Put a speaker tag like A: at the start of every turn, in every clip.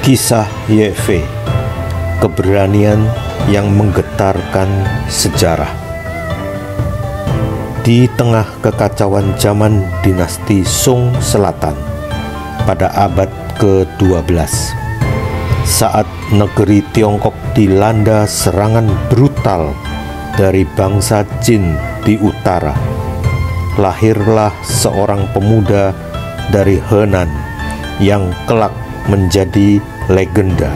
A: Kisah Yue Fei, keberanian yang menggetarkan sejarah. Di tengah kekacauan zaman dinasti Song Selatan pada abad ke-12, saat negeri Tiongkok dilanda serangan brutal dari bangsa Jin di utara, lahirlah seorang pemuda dari Henan yang kelak menjadi legenda.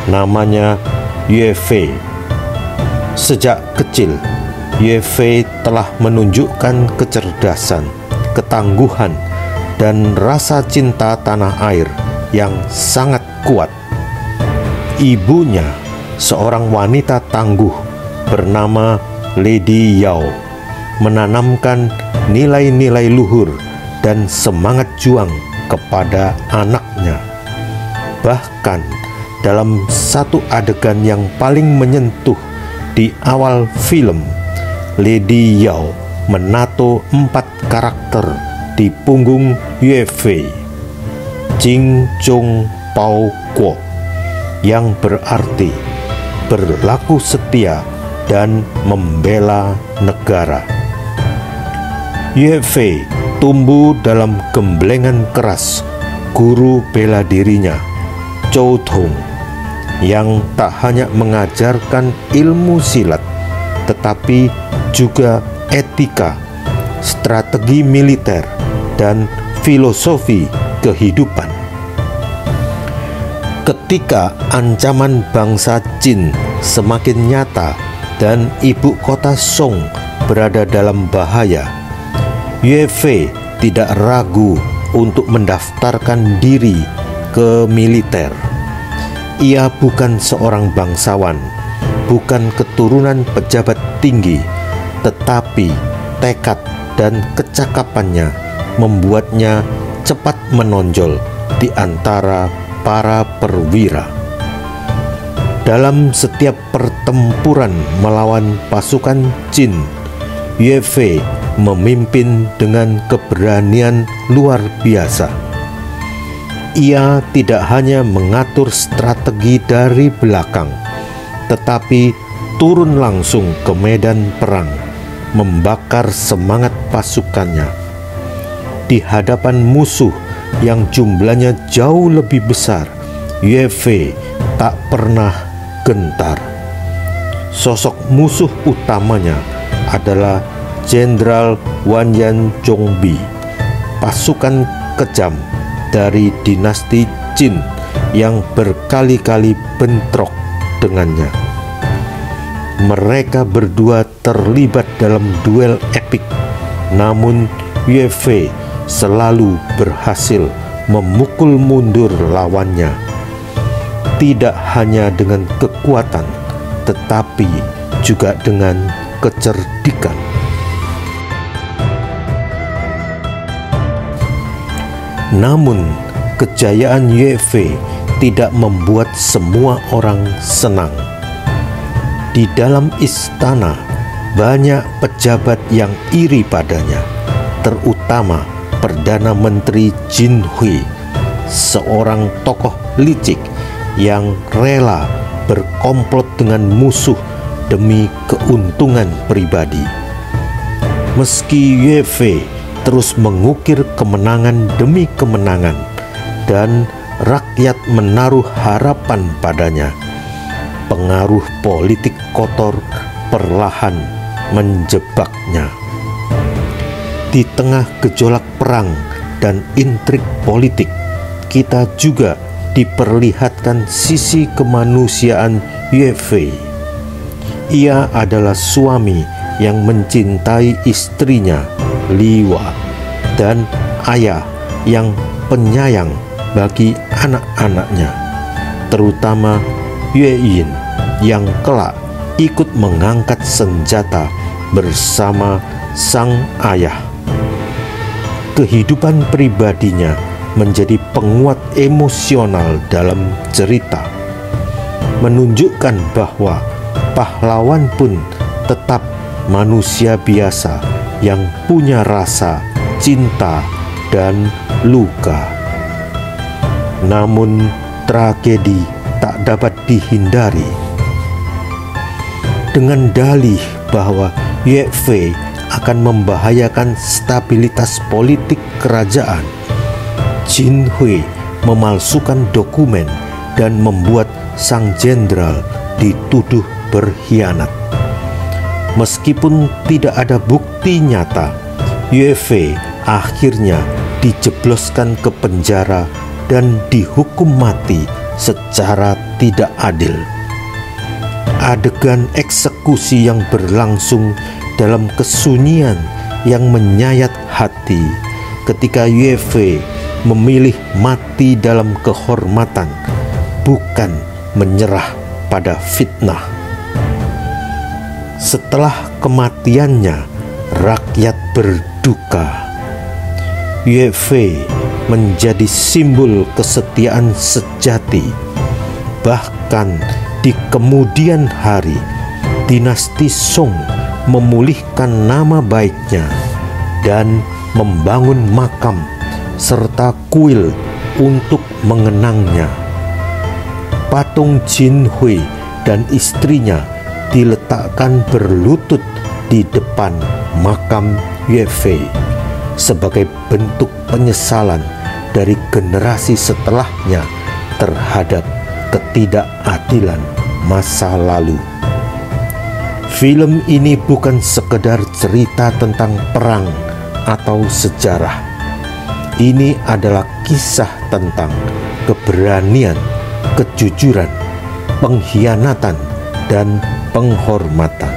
A: Namanya Yue Fei. Sejak kecil, Yue Fei telah menunjukkan kecerdasan, ketangguhan, dan rasa cinta tanah air yang sangat kuat. Ibunya, seorang wanita tangguh bernama Lady Yao, menanamkan nilai-nilai luhur dan semangat juang kepada anaknya. Bahkan dalam satu adegan yang paling menyentuh di awal film, Lady Yao menato 4 karakter di punggung Yue Fei, Jing Zhong Pao Guo, yang berarti berlaku setia dan membela negara. Yue Fei tumbuh dalam gemblengan keras guru bela dirinya, Zhou Tong, yang tak hanya mengajarkan ilmu silat, tetapi juga etika, strategi militer, dan filosofi kehidupan. Ketika ancaman bangsa Jin semakin nyata dan ibu kota Song berada dalam bahaya, Yue Fei tidak ragu untuk mendaftarkan diri ke militer. Ia bukan seorang bangsawan, bukan keturunan pejabat tinggi, tetapi tekad dan kecakapannya membuatnya cepat menonjol di antara para perwira. Dalam setiap pertempuran melawan pasukan Jin, Yue Fei memimpin dengan keberanian luar biasa. Ia tidak hanya mengatur strategi dari belakang, tetapi turun langsung ke medan perang, membakar semangat pasukannya. Di hadapan musuh yang jumlahnya jauh lebih besar, Yue Fei tak pernah gentar. Sosok musuh utamanya adalah Jenderal Wanyan Zhongbi, pasukan kejam dari dinasti Jin yang berkali-kali bentrok dengannya. Mereka berdua terlibat dalam duel epik, namun Yue Fei selalu berhasil memukul mundur lawannya, tidak hanya dengan kekuatan, tetapi juga dengan kecerdikan. Namun, kejayaan Yue Fei tidak membuat semua orang senang. Di dalam istana, banyak pejabat yang iri padanya, terutama Perdana Menteri Jin Hui, seorang tokoh licik yang rela berkomplot dengan musuh demi keuntungan pribadi. Meski Yue Fei terus mengukir kemenangan demi kemenangan dan rakyat menaruh harapan padanya, pengaruh politik kotor perlahan menjebaknya. Di tengah gejolak perang dan intrik politik, kita juga diperlihatkan sisi kemanusiaan Yue Fei. Ia adalah suami yang mencintai istrinya, Li Wa, dan ayah yang penyayang bagi anak-anaknya, terutama Yue Yin yang kelak ikut mengangkat senjata bersama sang ayah. Kehidupan pribadinya menjadi penguat emosional dalam cerita, menunjukkan bahwa pahlawan pun tetap manusia biasa yang punya rasa, cinta, dan luka. Namun tragedi tak dapat dihindari. Dengan dalih bahwa Yue Fei akan membahayakan stabilitas politik kerajaan, Jin Hui memalsukan dokumen dan membuat sang jenderal dituduh berkhianat. Meskipun tidak ada bukti nyata, Yue Fei akhirnya dijebloskan ke penjara dan dihukum mati secara tidak adil. Adegan eksekusi yang berlangsung dalam kesunyian yang menyayat hati ketika Yue Fei memilih mati dalam kehormatan, bukan menyerah pada fitnah. Setelah kematiannya, rakyat berduka. Yue Fei menjadi simbol kesetiaan sejati. Bahkan di kemudian hari, dinasti Song memulihkan nama baiknya dan membangun makam serta kuil untuk mengenangnya. Patung Jin Hui dan istrinya diletakkan berlutut di depan makam Yue Fei sebagai bentuk penyesalan dari generasi setelahnya terhadap ketidakadilan masa lalu. Film ini bukan sekedar cerita tentang perang atau sejarah. Ini adalah kisah tentang keberanian, kejujuran, pengkhianatan, dan penghormatan,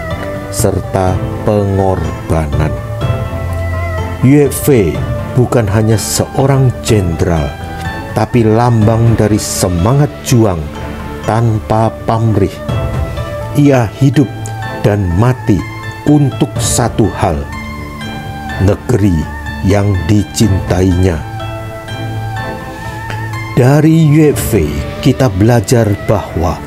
A: serta pengorbanan. Yue Fei bukan hanya seorang jenderal, tapi lambang dari semangat juang tanpa pamrih. Ia hidup dan mati untuk satu hal: negeri yang dicintainya. Dari Yue Fei kita belajar bahwa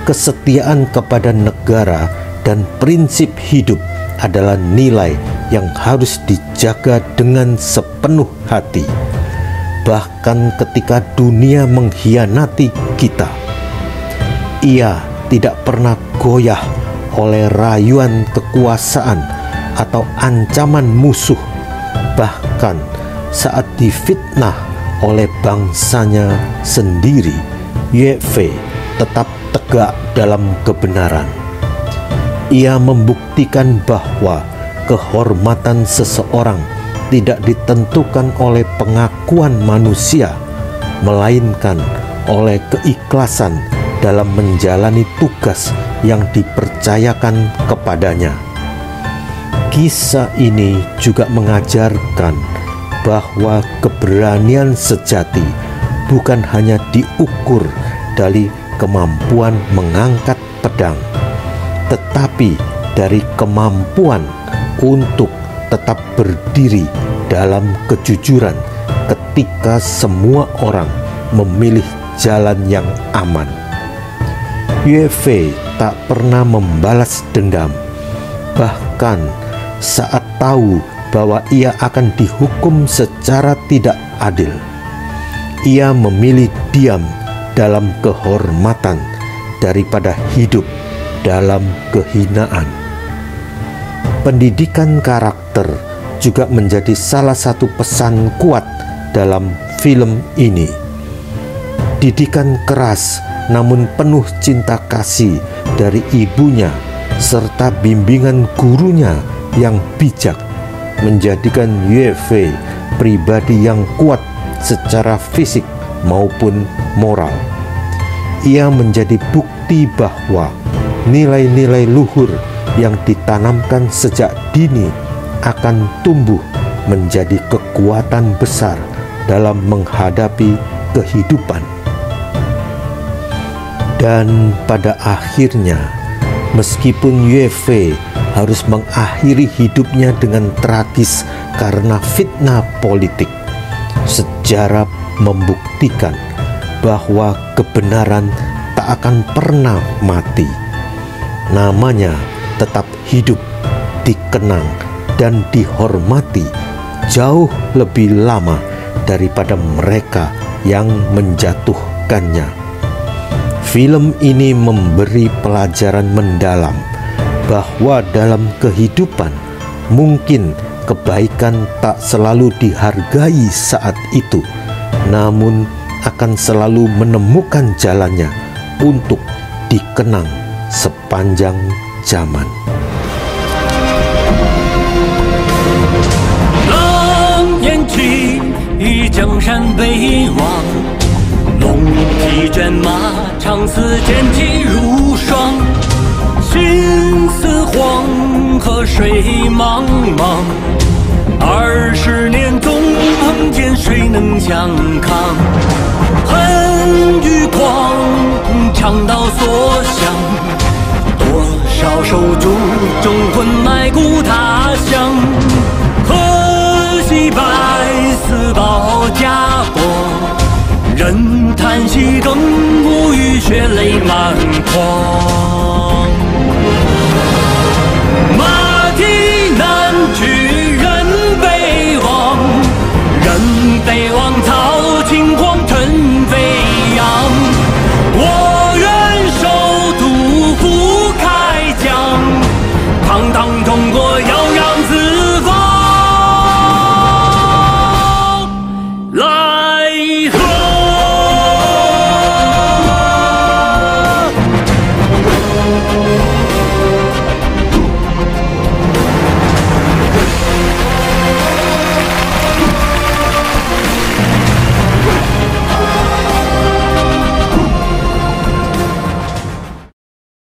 A: kesetiaan kepada negara dan prinsip hidup adalah nilai yang harus dijaga dengan sepenuh hati. Bahkan ketika dunia mengkhianati kita, ia tidak pernah goyah oleh rayuan kekuasaan atau ancaman musuh. Bahkan saat difitnah oleh bangsanya sendiri, Yue Fei tetap tegak dalam kebenaran. Ia membuktikan bahwa kehormatan seseorang tidak ditentukan oleh pengakuan manusia, melainkan oleh keikhlasan dalam menjalani tugas yang dipercayakan kepadanya. Kisah ini juga mengajarkan bahwa keberanian sejati bukan hanya diukur dari kemampuan mengangkat pedang, tetapi dari kemampuan untuk tetap berdiri dalam kejujuran ketika semua orang memilih jalan yang aman. Yue Fei tak pernah membalas dendam, bahkan saat tahu bahwa ia akan dihukum secara tidak adil, ia memilih diam dalam kehormatan daripada hidup dalam kehinaan. Pendidikan karakter juga menjadi salah satu pesan kuat dalam film ini. Didikan keras namun penuh cinta kasih dari ibunya serta bimbingan gurunya yang bijak menjadikan Yue Fei pribadi yang kuat secara fisik maupun moral. Ia menjadi bukti bahwa nilai-nilai luhur yang ditanamkan sejak dini akan tumbuh menjadi kekuatan besar dalam menghadapi kehidupan. Dan pada akhirnya, meskipun Yue Fei harus mengakhiri hidupnya dengan tragis karena fitnah politik, sejarah membuktikan bahwa kebenaran tak akan pernah mati. Namanya tetap hidup, dikenang, dan dihormati jauh lebih lama daripada mereka yang menjatuhkannya. Film ini memberi pelajaran mendalam bahwa dalam kehidupan mungkin kebaikan tak selalu dihargai saat itu, namun akan selalu menemukan jalannya untuk dikenang sepanjang zaman.
B: 狼烟起，江山北望，龙骑卷马，长嘶剑气如霜。心似黄河水茫茫，20年纵横间，谁能相抗？恨与狂，肠道所向，多少手足忠魂埋骨他乡。可惜百死报家国，任叹息更无语，血泪满眶。马蹄难去人北望，人北望曹秦国。